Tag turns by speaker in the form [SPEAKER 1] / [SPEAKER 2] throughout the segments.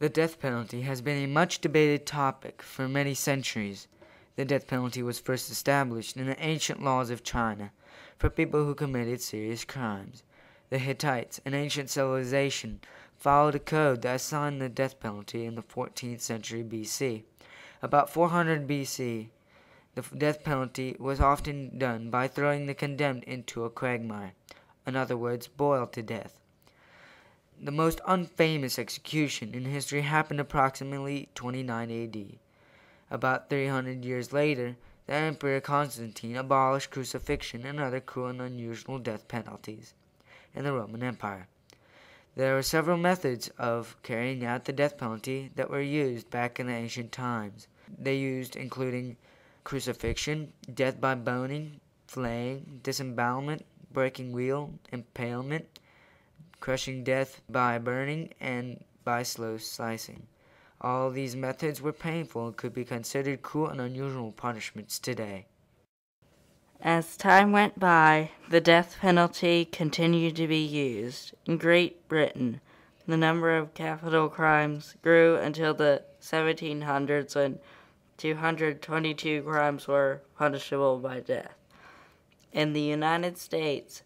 [SPEAKER 1] The death penalty has been a much debated topic for many centuries. The death penalty was first established in the ancient laws of China for people who committed serious crimes. The Hittites, an ancient civilization, followed a code that assigned the death penalty in the 14th century BC. About 400 BC, the death penalty was often done by throwing the condemned into a quagmire, in other words, boiled to death. The most unfamous execution in history happened approximately 29 AD. About 300 years later, the Emperor Constantine abolished crucifixion and other cruel and unusual death penalties in the Roman Empire. There were several methods of carrying out the death penalty that were used back in the ancient times. They used including crucifixion, death by boning, flaying, disembowelment, breaking wheel, impalement, crushing death by burning, and by slow slicing. All these methods were painful and could be considered cruel and unusual punishments today.
[SPEAKER 2] As time went by, the death penalty continued to be used. In Great Britain, the number of capital crimes grew until the 1700s when 222 crimes were punishable by death. In the United States,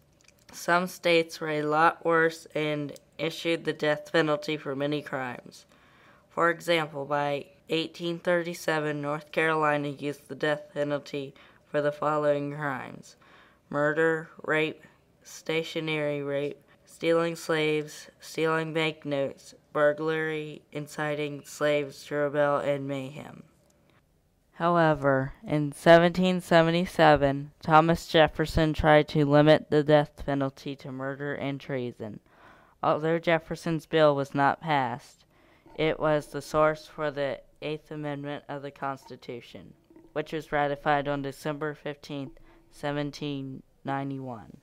[SPEAKER 2] some states were a lot worse and issued the death penalty for many crimes. For example, by 1837, North Carolina used the death penalty for the following crimes: murder, rape, stationary rape, stealing slaves, stealing banknotes, burglary, inciting slaves to rebel, and mayhem. However, in 1777, Thomas Jefferson tried to limit the death penalty to murder and treason. Although Jefferson's bill was not passed, it was the source for the Eighth Amendment of the Constitution, which was ratified on December 15, 1791.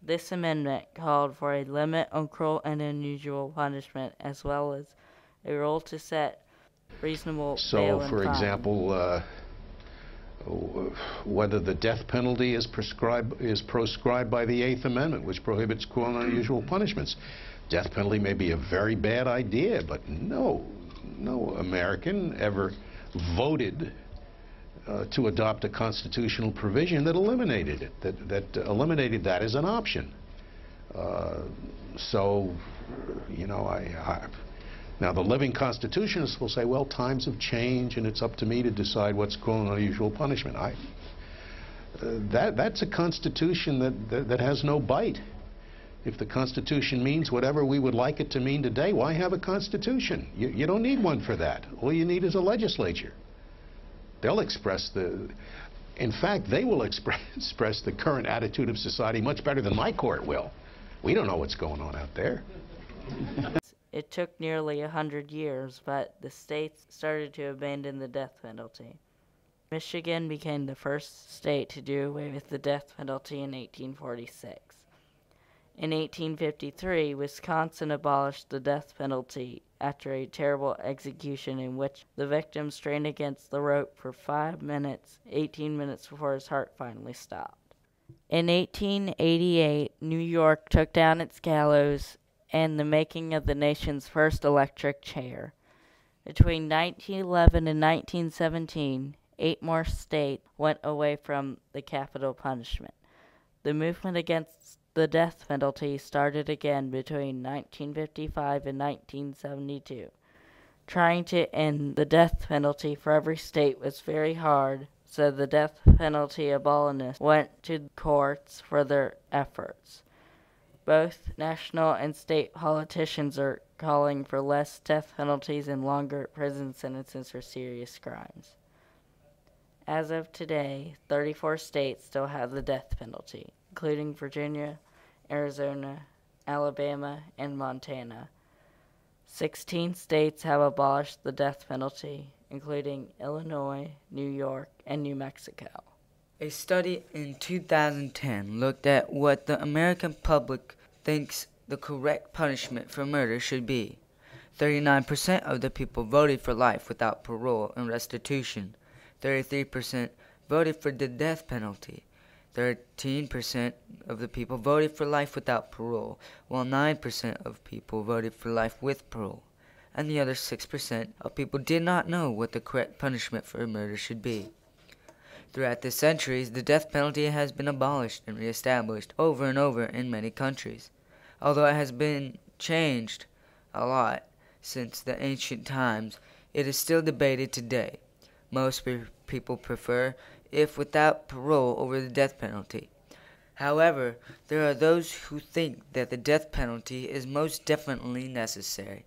[SPEAKER 2] This amendment called for a limit on cruel and unusual punishment, as well as a rule to set reasonable bail and fine.
[SPEAKER 3] So, for example, whether the death penalty is proscribed by the Eighth Amendment, which prohibits cruel and unusual punishments. Death penalty may be a very bad idea, but no American ever voted to adopt a constitutional provision that eliminated it, that eliminated that as an option. So, you know, now the living constitutionists will say, well, times have changed and it's up to me to decide what's cruel and unusual punishment. That's a constitution that has no bite. If the Constitution means whatever we would like it to mean today, why have a Constitution? You don't need one for that. All you need is a legislature. They'll express in fact, they will express the current attitude of society much better than my court will. We don't know what's going on out there.
[SPEAKER 2] It took nearly 100 years, but the states started to abandon the death penalty. Michigan became the first state to do away with the death penalty in 1846. In 1853, Wisconsin abolished the death penalty after a terrible execution in which the victim strained against the rope for 5 minutes, 18 minutes before his heart finally stopped. In 1888, New York took down its gallows and the making of the nation's first electric chair. Between 1911 and 1917, 8 more states went away from the capital punishment. The movement against the death penalty started again between 1955 and 1972. Trying to end the death penalty for every state was very hard, so the death penalty abolitionists went to courts for their efforts. Both national and state politicians are calling for less death penalties and longer prison sentences for serious crimes. As of today, 34 states still have the death penalty, including Virginia, Arizona, Alabama, and Montana. 16 states have abolished the death penalty, including Illinois, New York, and New Mexico.
[SPEAKER 1] A study in 2010 looked at what the American public thinks the correct punishment for murder should be. 39% of the people voted for life without parole and restitution. 33% voted for the death penalty. 13% of the people voted for life without parole, while 9% of people voted for life with parole. and the other 6% of people did not know what the correct punishment for a murder should be. Throughout the centuries, the death penalty has been abolished and reestablished over and over in many countries. Although it has been changed a lot since the ancient times, it is still debated today. Most people prefer, if without parole, over the death penalty. However, there are those who think that the death penalty is most definitely necessary.